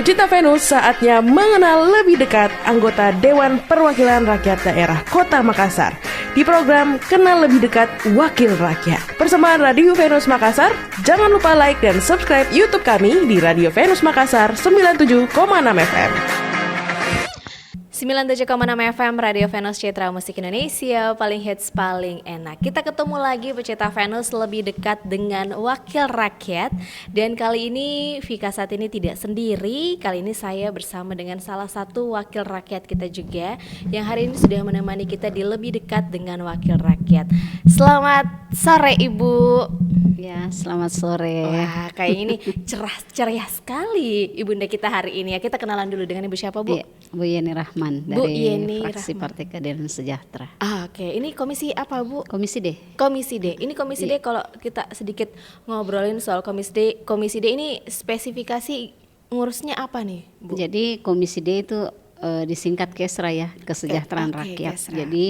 Pecinta Venus, saatnya mengenal lebih dekat anggota Dewan Perwakilan Rakyat Daerah Kota Makassar di program Kenal Lebih Dekat Wakil Rakyat. Persembahan Radio Venus Makassar, jangan lupa like dan subscribe YouTube kami di Radio Venus Makassar 97,6 FM. 97,6 FM Radio Venus Citra Musik Indonesia, paling hits paling enak. Kita ketemu lagi pecinta Venus lebih dekat dengan wakil rakyat. Dan kali ini Vika saat ini tidak sendiri. Kali ini saya bersama dengan salah satu wakil rakyat kita juga, yang hari ini sudah menemani kita di lebih dekat dengan wakil rakyat. Selamat sore Ibu. Ya, selamat sore. Wah, kayak ini cerah ceria sekali ibunda kita hari ini ya. Kita kenalan dulu dengan Ibu siapa, Bu? Ya, Bu Yeni Rahman Bu dari Yeni fraksi Rahman. Partai Keadilan Sejahtera. Oke. Ini komisi apa, Bu? Komisi D. Komisi D. Ini Komisi D, kalau kita sedikit ngobrolin soal Komisi D ini spesifikasi ngurusnya apa nih, Bu? Jadi Komisi D itu disingkat KESRA ya, Kesejahteraan Oke, Rakyat. KESRA. Jadi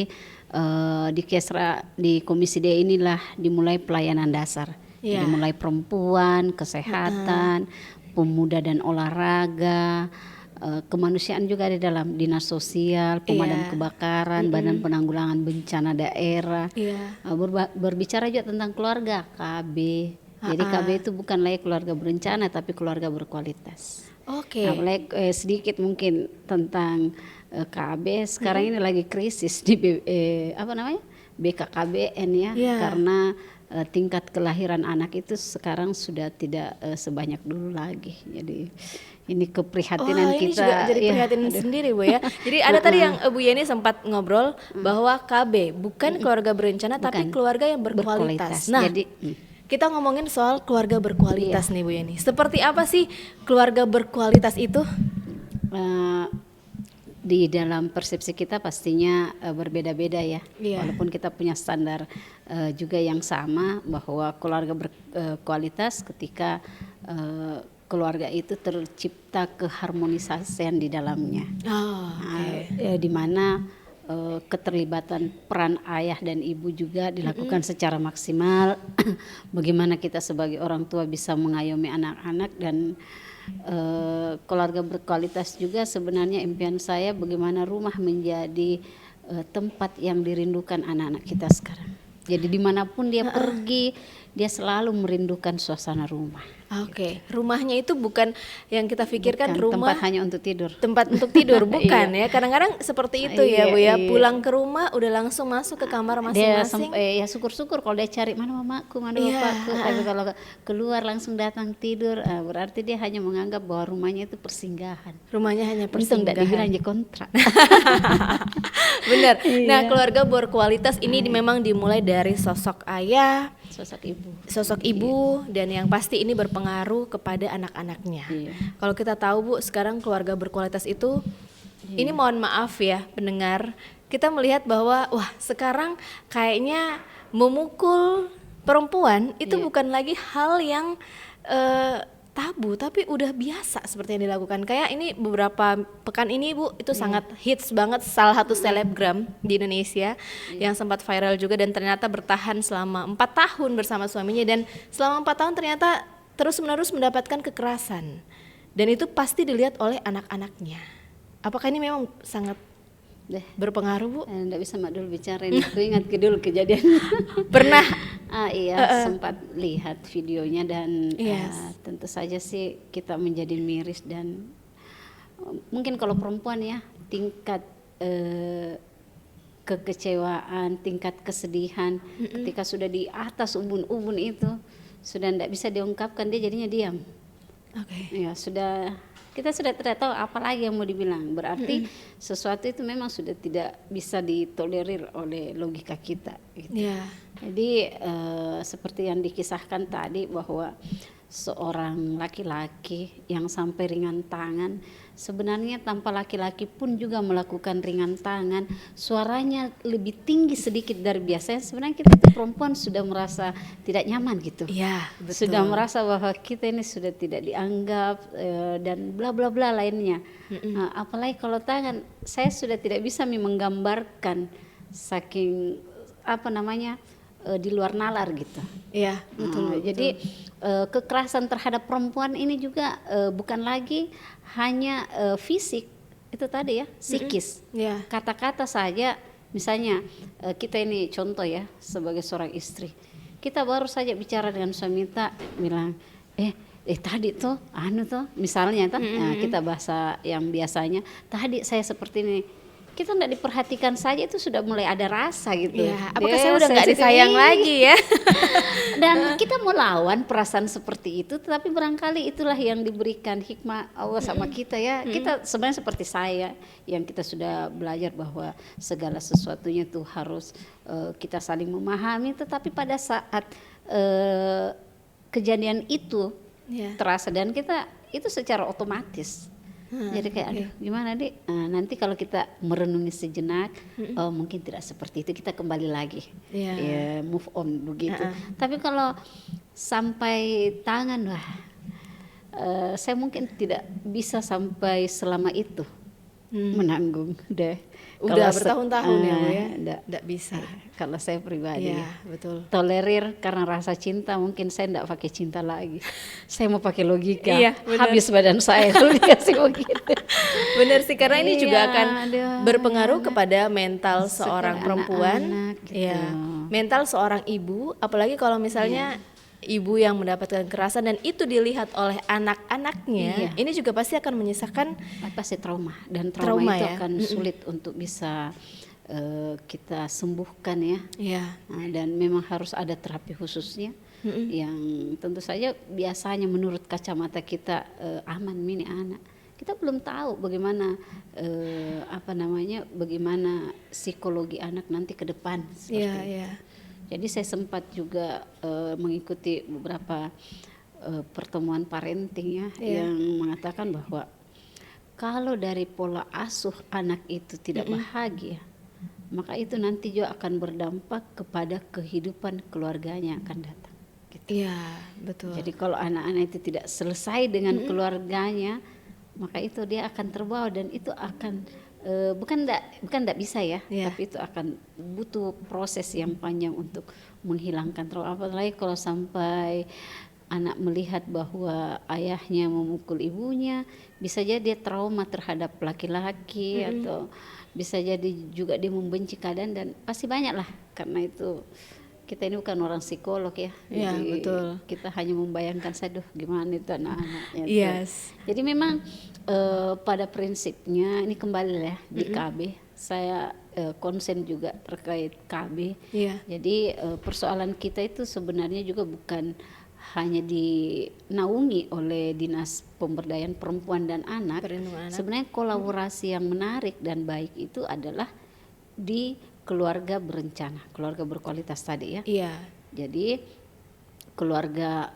di KESRA, di Komisi D inilah dimulai pelayanan dasar. Iya. Dimulai perempuan, kesehatan, pemuda dan olahraga, kemanusiaan juga di dalam dinas sosial, pemadam Iya. kebakaran, badan penanggulangan bencana daerah. Iya. Berbicara juga tentang keluarga KB. Jadi KB itu bukan lagi keluarga berencana tapi keluarga berkualitas. Oke. Apalagi sedikit mungkin tentang KB sekarang ini lagi krisis di BKKBN ya. Iya. Karena tingkat kelahiran anak itu sekarang sudah tidak sebanyak dulu lagi. Jadi ini keprihatinan ini kita. juga jadi ya, perhatian sendiri, Bu ya. Jadi ada tadi yang Bu Yeni sempat ngobrol bahwa KB bukan keluarga berencana tapi Bukan. keluarga yang berkualitas. Berkualitas. Nah, Jadi kita ngomongin soal keluarga berkualitas nih, Bu Yeni. Seperti apa sih keluarga berkualitas itu? di dalam persepsi kita pastinya berbeda-beda ya. Iya. Walaupun kita punya standar juga yang sama bahwa keluarga berkualitas ketika keluarga itu tercipta keharmonisasian di dalamnya. Oh, oke. Di mana keterlibatan peran ayah dan ibu juga dilakukan secara maksimal. Bagaimana kita sebagai orang tua bisa mengayomi anak-anak, dan keluarga berkualitas juga sebenarnya impian saya bagaimana rumah menjadi tempat yang dirindukan anak-anak kita sekarang. Jadi dimanapun dia pergi, dia selalu merindukan suasana rumah. Oke, rumahnya itu bukan yang kita pikirkan Bukan rumah tempat hanya untuk tidur. tempat untuk tidur, bukan ya. Kadang-kadang seperti itu ya, Bu ya. Iya. Pulang ke rumah udah langsung masuk ke kamar Dia masing-masing. ya syukur-syukur kalau dia cari mana mamaku, mana Iya, bapakku. Tapi kalau keluar langsung datang tidur, berarti dia hanya menganggap bahwa rumahnya itu persinggahan. Rumahnya hanya Untung tidak persinggahan. dibilang kontrak. Benar. Nah, Iya. keluarga berkualitas ini memang dimulai dari sosok ayah, Sosok ibu. sosok ibu, dan yang pasti ini berpengaruh kepada anak-anaknya. Iya. Kalau kita tahu, Bu, sekarang keluarga berkualitas itu, ini mohon maaf ya pendengar, kita melihat bahwa wah sekarang kayaknya memukul perempuan itu bukan lagi hal yang tabu, tapi udah biasa seperti yang dilakukan. Kayak ini beberapa pekan ini, Bu, itu sangat hits banget, salah satu selebgram di Indonesia yang sempat viral juga, dan ternyata bertahan selama 4 tahun bersama suaminya, dan selama 4 tahun ternyata terus-menerus mendapatkan kekerasan, dan itu pasti dilihat oleh anak-anaknya. Apakah ini memang sangat berpengaruh, Bu? Nggak bisa mak dulu bicarain. Aku ingat dulu kejadian. Pernah? Iya, sempat lihat videonya, dan Yes. tentu saja sih kita menjadi miris, dan mungkin kalau perempuan ya tingkat kekecewaan, tingkat kesedihan ketika sudah di atas ubun-ubun itu sudah tidak bisa diungkapkan, dia jadinya diam. Oke. Ya sudah, kita sudah tidak tahu apa lagi yang mau dibilang. Berarti sesuatu itu memang sudah tidak bisa ditolerir oleh logika kita gitu. Ya. Jadi seperti yang dikisahkan tadi bahwa seorang laki-laki yang sampai ringan tangan, sebenarnya tanpa laki-laki pun juga melakukan ringan tangan, suaranya lebih tinggi sedikit dari biasanya, sebenarnya kita perempuan sudah merasa tidak nyaman gitu. Iya, betul. Sudah merasa bahwa kita ini sudah tidak dianggap dan bla bla bla lainnya. Apalagi kalau tangan, saya sudah tidak bisa menggambarkan saking di luar nalar gitu. Iya, betul. Jadi kekerasan terhadap perempuan ini juga bukan lagi hanya fisik, itu tadi ya, psikis. Iya. Kata-kata saja, misalnya kita ini contoh ya sebagai seorang istri, kita baru saja bicara dengan suami kita, bilang tadi tuh misalnya kita bahasa yang biasanya, tadi saya seperti ini, kita nggak diperhatikan saja itu sudah mulai ada rasa gitu. Ya, apakah saya udah nggak disayang lagi ya? Dan kita mau lawan perasaan seperti itu, tetapi barangkali itulah yang diberikan hikmah Allah sama kita ya. Kita sebenarnya seperti saya yang kita sudah belajar bahwa segala sesuatunya tuh harus kita saling memahami, tetapi pada saat kejadian itu terasa dan kita itu secara otomatis. Jadi kayak gimana nanti kalau kita merenungi sejenak mungkin tidak seperti itu, kita kembali lagi ya, move on begitu. Tapi kalau sampai tangan saya mungkin tidak bisa sampai selama itu menanggung deh. Udah bertahun-tahun ya Bu ya? Nggak bisa. Kalau saya pribadi betul. Tolerir karena rasa cinta, mungkin saya enggak pakai cinta lagi. Saya mau pakai logika. Habis badan saya kalau dikasih begitu. Benar sih, karena ini juga akan berpengaruh kepada mental seorang perempuan, gitu. Mental seorang ibu, apalagi kalau misalnya ibu yang mendapatkan kekerasan dan itu dilihat oleh anak-anaknya, ini juga pasti akan menyisakan pasti trauma, dan trauma itu ya? akan sulit untuk bisa kita sembuhkan ya. Dan memang harus ada terapi khususnya yang tentu saja biasanya menurut kacamata kita aman ini anak. Kita belum tahu bagaimana bagaimana psikologi anak nanti ke depan seperti itu. Jadi saya sempat juga mengikuti beberapa pertemuan parenting yang mengatakan bahwa kalau dari pola asuh anak itu tidak bahagia, maka itu nanti juga akan berdampak kepada kehidupan keluarganya yang akan datang. Gitu. Iya, betul. Jadi kalau anak-anak itu tidak selesai dengan keluarganya, maka itu dia akan terbawa dan itu akan bukan enggak bisa ya, tapi itu akan butuh proses yang panjang untuk menghilangkan trauma. Apalagi kalau sampai anak melihat bahwa ayahnya memukul ibunya, bisa jadi dia trauma terhadap laki-laki atau bisa jadi juga dia membenci keadaan, dan pasti banyak lah. Karena itu kita ini bukan orang psikolog ya, jadi betul. Kita hanya membayangkan saja gimana itu anak-anaknya. Jadi memang pada prinsipnya ini kembali ya di KB, saya konsen juga terkait KB. Jadi persoalan kita itu sebenarnya juga bukan hanya dinaungi oleh Dinas Pemberdayaan Perempuan dan Anak. Sebenarnya kolaborasi yang menarik dan baik itu adalah di keluarga berencana, keluarga berkualitas tadi ya. Jadi keluarga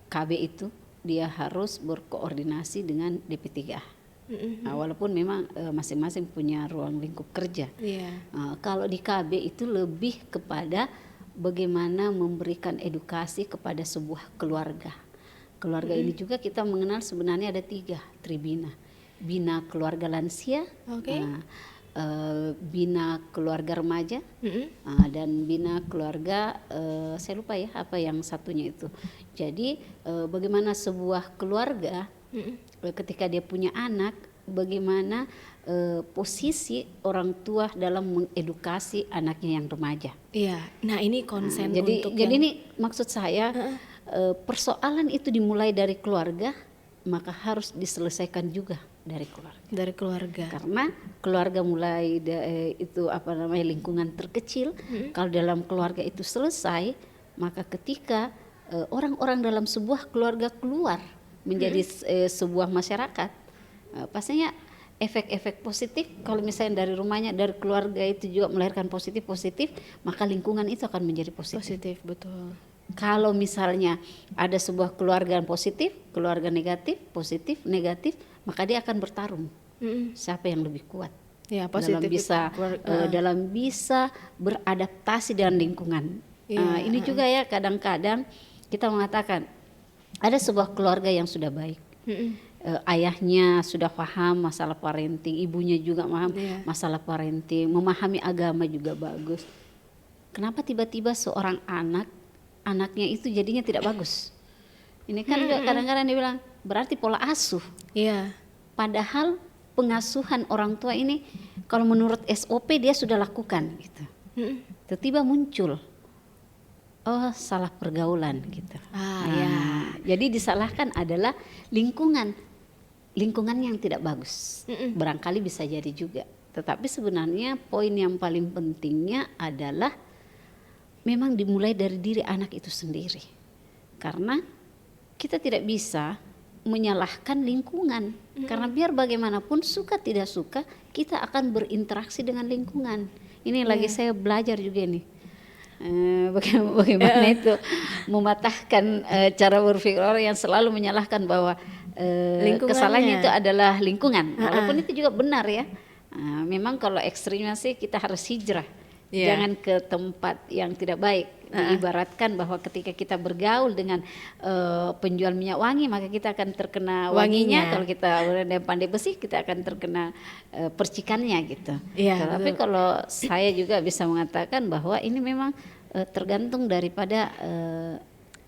KB itu dia harus berkoordinasi dengan DP3A. Walaupun memang masing-masing punya ruang lingkup kerja. Kalau di KB itu lebih kepada bagaimana memberikan edukasi kepada sebuah keluarga. Keluarga ini juga kita mengenal sebenarnya ada 3 tribina. Bina keluarga lansia, bina keluarga remaja, dan bina keluarga saya lupa ya apa yang satunya itu. Jadi bagaimana sebuah keluarga ketika dia punya anak, bagaimana posisi orang tua dalam mengedukasi anaknya yang remaja. Nah ini konsen jadi ini maksud saya persoalan itu dimulai dari keluarga, maka harus diselesaikan juga dari keluarga. Karena keluarga mulai itu lingkungan terkecil. Kalau dalam keluarga itu selesai, maka ketika orang-orang dalam sebuah keluarga keluar menjadi sebuah masyarakat, pastinya efek-efek positif. Kalau misalnya dari rumahnya, dari keluarga itu juga melahirkan positif, maka lingkungan itu akan menjadi positif. Betul. Kalau misalnya ada sebuah keluarga yang positif, keluarga negatif, positif, negatif, maka dia akan bertarung siapa yang lebih kuat dalam bisa beradaptasi dengan lingkungan. Ini juga ya kadang-kadang kita mengatakan ada sebuah keluarga yang sudah baik, ayahnya sudah paham masalah parenting, ibunya juga paham masalah parenting, memahami agama juga bagus. kenapa tiba-tiba seorang anaknya itu jadinya tidak bagus. Ini kan juga kadang-kadang dibilang berarti pola asuh. Iya. Padahal pengasuhan orang tua ini kalau menurut SOP dia sudah lakukan gitu. Tiba-tiba muncul, oh salah pergaulan gitu. Ya. Jadi disalahkan adalah lingkungan yang tidak bagus. Barangkali bisa jadi juga. Tetapi sebenarnya poin yang paling pentingnya adalah memang dimulai dari diri anak itu sendiri. Karena kita tidak bisa menyalahkan lingkungan. Karena biar bagaimanapun suka tidak suka kita akan berinteraksi dengan lingkungan. Ini lagi saya belajar juga nih. Bagaimana itu mematahkan cara berpikir orang yang selalu menyalahkan bahwa kesalahannya itu adalah lingkungan. Walaupun itu juga benar ya. Memang kalau ekstrimnya sih kita harus hijrah. Jangan ke tempat yang tidak baik. Diibaratkan bahwa ketika kita bergaul dengan penjual minyak wangi, maka kita akan terkena wanginya. Kalau kita berada pandai besi, kita akan terkena percikannya gitu. Tapi kalau saya juga bisa mengatakan bahwa ini memang tergantung daripada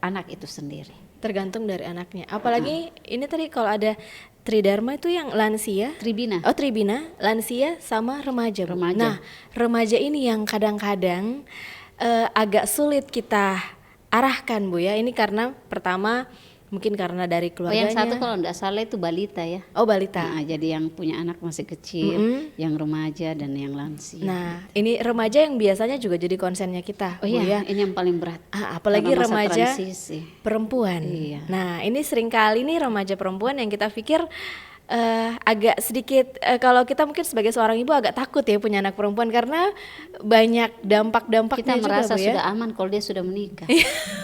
anak itu sendiri. Tergantung dari anaknya. Apalagi ini tadi kalau ada Tridharma itu yang lansia, Tribina. Oh Tribina, lansia sama remaja. Nah remaja ini yang kadang-kadang agak sulit kita arahkan Bu ya. Ini karena pertama mungkin karena dari keluarganya. Yang satu kalau tidak salah itu balita ya. Oh balita. Nah, jadi yang punya anak masih kecil, yang remaja dan yang lansia. Nah ini remaja yang biasanya juga jadi konsennya kita. Oh iya, ini yang paling berat. Apalagi remaja perempuan. Iya. Nah ini seringkali nih remaja perempuan yang kita pikir agak sedikit kalau kita mungkin sebagai seorang ibu agak takut ya punya anak perempuan karena banyak dampak-dampaknya kita juga merasa Bu, ya? sudah aman kalau dia sudah menikah.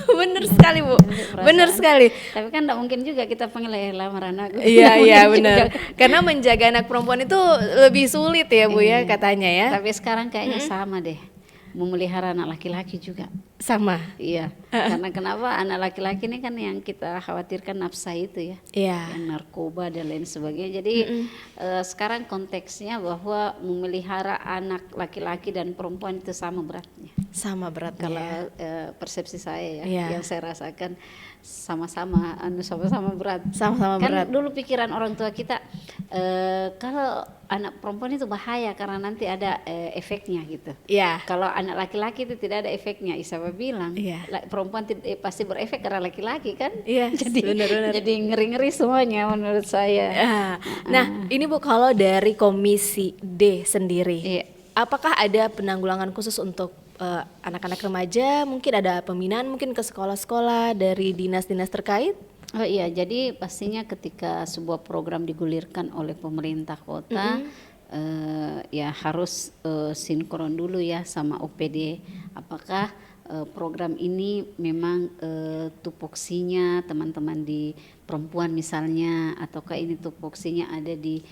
Bener sekali Bu, bener sekali. Tapi kan tidak mungkin juga kita panggil lamar anak. Iya benar. Karena menjaga anak perempuan itu lebih sulit ya Bu ya katanya ya. Tapi sekarang kayaknya sama deh. Memelihara anak laki-laki juga sama. Iya. Karena kenapa anak laki-laki ini kan yang kita khawatirkan nafsa itu ya. Iya. Yang narkoba dan lain sebagainya. Jadi sekarang konteksnya bahwa memelihara anak laki-laki dan perempuan itu sama beratnya. Sama beratnya. Kalau persepsi saya ya, Iya. yang saya rasakan sama-sama berat. Sama-sama Kan berat. dulu pikiran orang tua kita kalau anak perempuan itu bahaya karena nanti ada efeknya gitu. Iya. Kalau anak laki-laki itu tidak ada efeknya. Isaba bilang perempuan pasti berefek karena laki-laki kan. Iya. Jadi ngeri-ngeri semuanya menurut saya. Nah ini Bu kalau dari Komisi D sendiri, apakah ada penanggulangan khusus untuk anak-anak remaja? Mungkin ada pembinaan mungkin ke sekolah-sekolah dari dinas-dinas terkait? Oh iya, jadi pastinya ketika sebuah program digulirkan oleh pemerintah kota, ya harus sinkron dulu ya sama OPD. Apakah program ini memang tupoksinya teman-teman di perempuan misalnya, ataukah ini tupoksinya ada di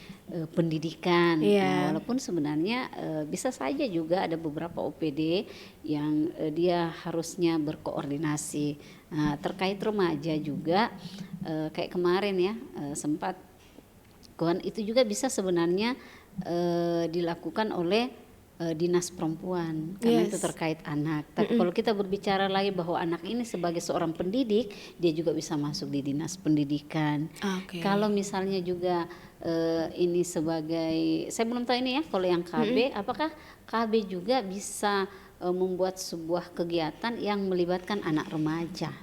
pendidikan. Nah, walaupun sebenarnya bisa saja juga ada beberapa OPD yang dia harusnya berkoordinasi. Nah, terkait remaja juga kayak kemarin ya sempat itu juga bisa sebenarnya dilakukan oleh dinas perempuan karena itu terkait anak. Tapi kalau kita berbicara lagi bahwa anak ini sebagai seorang pendidik, dia juga bisa masuk di dinas pendidikan. Kalau misalnya juga ini sebagai, saya belum tahu ini ya, kalau yang KB, apakah KB juga bisa membuat sebuah kegiatan yang melibatkan anak remaja?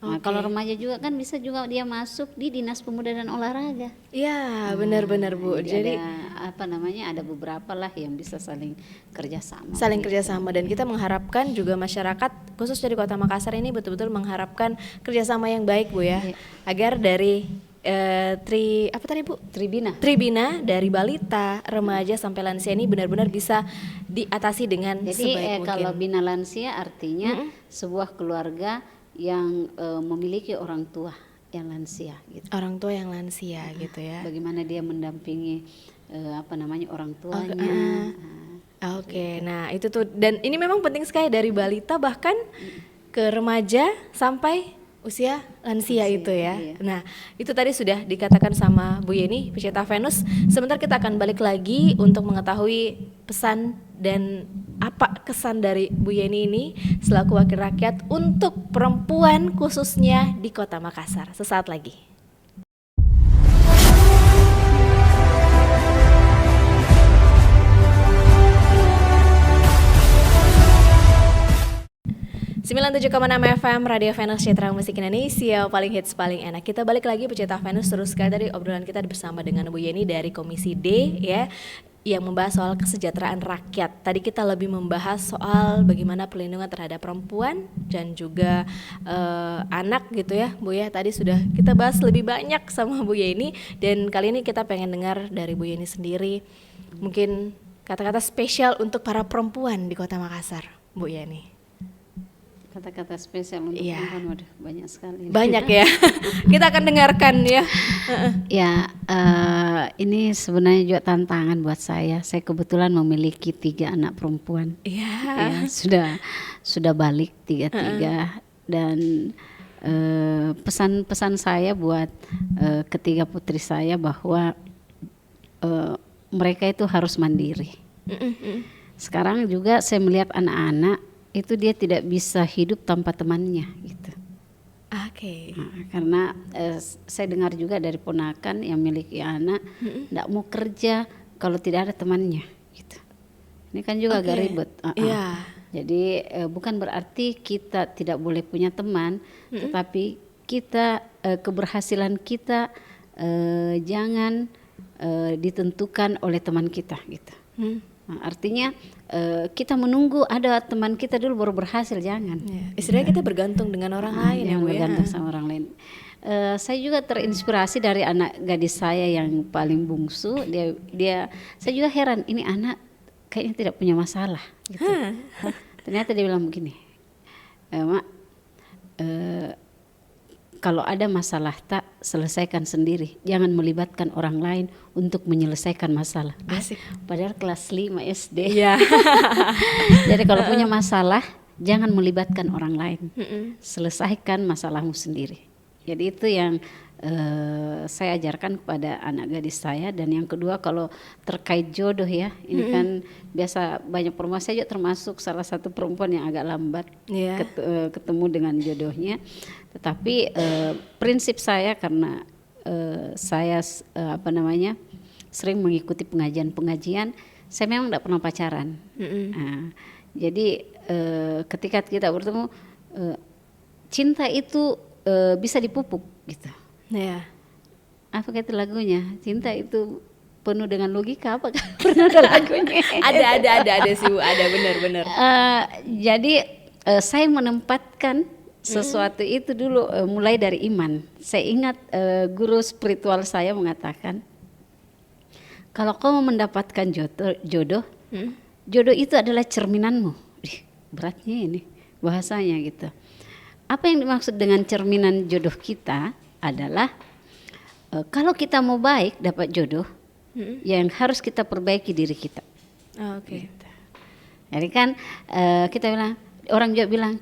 Nah, kalau remaja juga kan bisa juga dia masuk di Dinas Pemuda dan Olahraga. Iya, benar-benar Bu. Jadi ada beberapa lah yang bisa saling kerjasama. Dan kita mengharapkan juga masyarakat khusus dari Kota Makassar ini betul-betul mengharapkan kerjasama yang baik Bu ya, agar dari Tribina dari balita, remaja sampai lansia ini benar-benar bisa diatasi dengan sebaik mungkin. Kalau bina lansia artinya sebuah keluarga yang memiliki orang tua yang lansia gitu. Orang tua yang lansia gitu ya. Bagaimana dia mendampingi orang tuanya. Nah itu tuh, dan ini memang penting sekali dari balita bahkan ke remaja sampai usia lansia itu ya. Nah itu tadi sudah dikatakan sama Bu Yeni, pecinta Venus. Sebentar kita akan balik lagi untuk mengetahui pesan dan apa apa kesan dari Bu Yeni ini selaku wakil rakyat untuk perempuan khususnya di Kota Makassar. Sesaat lagi. Sembilan 97,6 FM Radio Venus Citra Musik Indonesia, paling hits paling enak. Kita balik lagi pecinta Venus, terus sekali tadi obrolan kita bersama dengan Bu Yeni dari Komisi D ya, yang membahas soal kesejahteraan rakyat. Tadi kita lebih membahas soal bagaimana perlindungan terhadap perempuan dan juga anak gitu ya Bu ya. Tadi sudah kita bahas lebih banyak sama Bu Yeni, dan kali ini kita pengen dengar dari Bu Yeni sendiri mungkin kata-kata spesial untuk para perempuan di Kota Makassar, Bu Yeni. Kata-kata spesial untuk perempuan, waduh banyak sekali. Banyak ya. Kita akan dengarkan ya. Ya, ini sebenarnya juga tantangan buat saya. Saya kebetulan memiliki 3 anak perempuan. Ya, sudah balik 3 dan pesan-pesan saya buat ketiga putri saya bahwa mereka itu harus mandiri. Sekarang juga saya melihat anak-anak itu dia tidak bisa hidup tanpa temannya gitu. Oke. Nah, karena saya dengar juga dari ponakan yang memiliki anak tidak mau kerja kalau tidak ada temannya gitu. Ini kan juga agak ribet. Jadi bukan berarti kita tidak boleh punya teman, tetapi kita keberhasilan kita jangan ditentukan oleh teman kita gitu. Nah, artinya kita menunggu ada teman kita dulu baru berhasil, jangan. Istilahnya kita bergantung dengan orang lain ya, bergantung sama orang lain. Saya juga terinspirasi dari anak gadis saya yang paling bungsu. Saya juga heran, ini anak kayaknya tidak punya masalah gitu. Ternyata dia bilang begini, Mak, kalau ada masalah tak selesaikan sendiri, jangan melibatkan orang lain untuk menyelesaikan masalah. Asik. Padahal kelas 5 SD. Jadi kalau punya masalah, jangan melibatkan orang lain. Selesaikan masalahmu sendiri. Jadi itu yang saya ajarkan kepada anak gadis saya. Dan yang kedua, kalau terkait jodoh ya, ini kan biasa banyak perempuan, saya juga termasuk salah satu perempuan yang agak lambat ketemu dengan jodohnya. Tetapi prinsip saya, karena saya sering mengikuti pengajian-pengajian, saya memang tidak pernah pacaran. Nah, jadi ketika kita bertemu, cinta itu bisa dipupuk gitu. Apa kata lagunya? Cinta itu penuh dengan logika, apa kan? Pernah ada lagunya? ada sih Bu, ada benar. Jadi saya menempatkan sesuatu itu dulu mulai dari iman. Saya ingat guru spiritual saya mengatakan, kalau kau mendapatkan jodoh, jodoh itu adalah cerminanmu. Beratnya ini bahasanya gitu. Apa yang dimaksud dengan cerminan jodoh kita adalah kalau kita mau baik dapat jodoh, yang harus kita perbaiki diri kita. Gitu. Jadi kan kita bilang, orang juga bilang,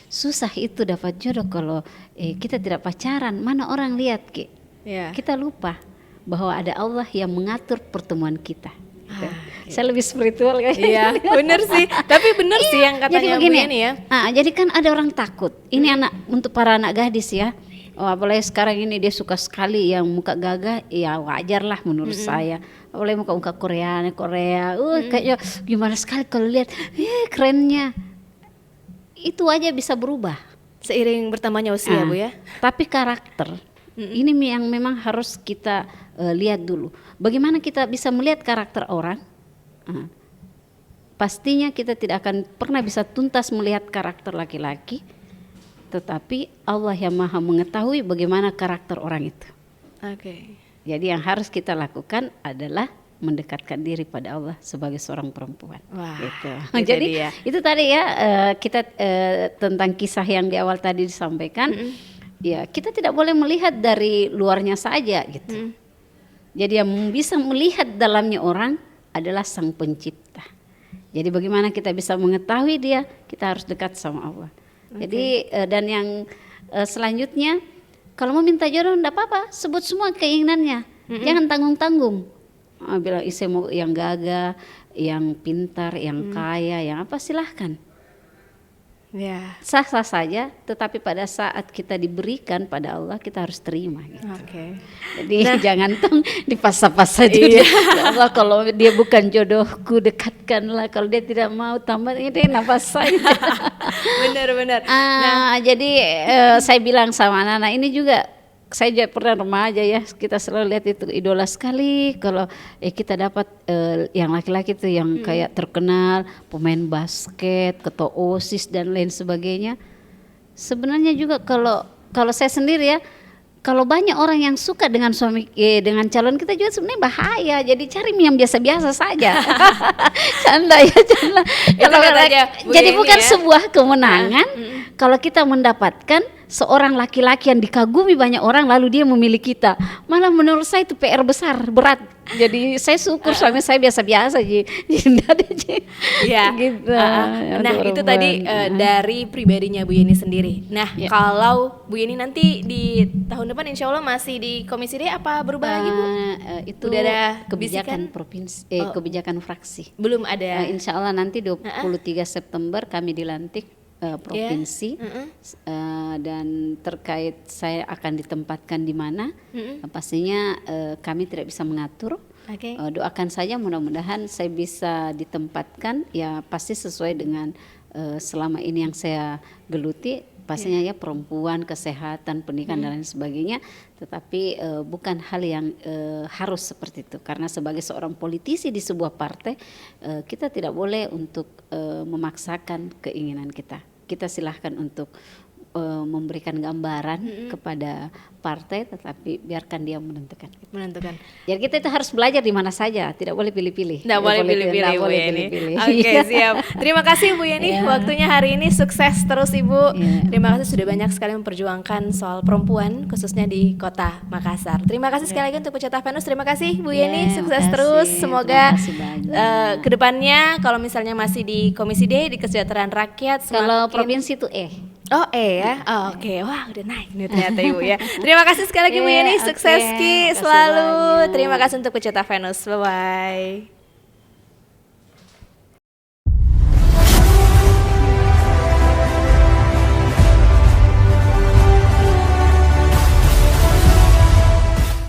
susah itu dapat jodoh kalau kita tidak pacaran. Mana orang lihat Ki? Kita lupa bahwa ada Allah yang mengatur pertemuan kita. Saya lebih spiritual kayaknya. Iya, bener sih. Tapi bener sih yang katanya Bu Yeni ya. Jadi kan ada orang takut. Ini anak untuk para anak gadis ya. Apalagi sekarang ini dia suka sekali yang muka gagah, ya wajar lah menurut saya. Apalagi muka-muka Korea, kayaknya gimana sekali kalau lihat, kerennya. Itu aja bisa berubah seiring bertambahnya usia Bu ya. Tapi karakter ini yang memang harus kita lihat dulu. Bagaimana kita bisa melihat karakter orang? Pastinya kita tidak akan pernah bisa tuntas melihat karakter laki-laki, tetapi Allah yang Maha mengetahui bagaimana karakter orang itu. Jadi yang harus kita lakukan adalah mendekatkan diri pada Allah sebagai seorang perempuan. Gitu. Jadi itu tadi ya kita tentang kisah yang di awal tadi disampaikan. Ya kita tidak boleh melihat dari luarnya saja gitu. Jadi yang bisa melihat dalamnya orang adalah Sang Pencipta. Jadi bagaimana kita bisa mengetahui dia? Kita harus dekat sama Allah. Jadi dan yang selanjutnya, kalau mau minta jodoh enggak apa-apa, sebut semua keinginannya. Jangan tanggung-tanggung. bilang saya mau yang gagah, yang pintar, yang kaya, yang apa silahkan. Ya. Sah-sah saja, tetapi pada saat kita diberikan pada Allah kita harus terima gitu. Oke. Jadi jangan tong dipaksa-paksa juga. Ya Allah, kalau dia bukan jodohku dekatkanlah, kalau dia tidak mau tambah ini nafas saja. Benar-benar. Jadi saya bilang sama anak-anak ini juga, saya juga pernah remaja ya, kita selalu lihat itu idola sekali kalau kita dapat yang laki-laki itu yang kayak terkenal, pemain basket, ketua OSIS dan lain sebagainya. Sebenarnya juga kalau saya sendiri ya, kalau banyak orang yang suka dengan suami dengan calon kita juga sebenarnya bahaya. Jadi cari yang biasa-biasa saja. Canda ya, canda. Jadi bukan sebuah kemenangan kalau kita mendapatkan seorang laki-laki yang dikagumi banyak orang lalu dia memilih kita. Malah menurut saya itu PR besar, berat. Jadi saya syukur suami saya biasa-biasa aja. Ya. Gitu. Nah, itu tadi dari pribadinya Bu Yeni sendiri. Nah, kalau Bu Yeni nanti di tahun depan insya Allah masih di Komisi D, apa berubah lagi Bu? Itu udah ada kebijakan bisikan? provinsi, kebijakan fraksi. Belum ada. Insya Allah nanti 23 September kami dilantik provinsi, dan terkait saya akan ditempatkan di mana, pastinya kami tidak bisa mengatur. Doakan saja mudah-mudahan saya bisa ditempatkan, ya pasti sesuai dengan selama ini yang saya geluti, pastinya ya perempuan, kesehatan, pendidikan dan lain sebagainya. Tetapi bukan hal yang harus seperti itu, karena sebagai seorang politisi di sebuah partai kita tidak boleh untuk memaksakan keinginan kita. Kita silahkan untuk memberikan gambaran kepada partai, tetapi biarkan dia menentukan. Jadi kita itu harus belajar di mana saja, tidak boleh pilih-pilih. Tidak boleh pilih-pilih Bu Yeni. Oke, siap. Terima kasih Bu Yeni, waktunya hari ini sukses terus Ibu. Terima kasih sudah banyak sekali memperjuangkan soal perempuan khususnya di Kota Makassar. Terima kasih sekali lagi untuk pecinta Venus. Terima kasih Bu Yeni, sukses terus. Semoga kedepannya kalau misalnya masih di Komisi D di Kesejahteraan Rakyat, kalau provinsi itu Oh ya, oke. Wah udah naik nih ternyata Ibu ya. Terima kasih sekali lagi Bu Yeni, sukses Ki selalu. Terima kasih untuk pecinta Venus, bye bye.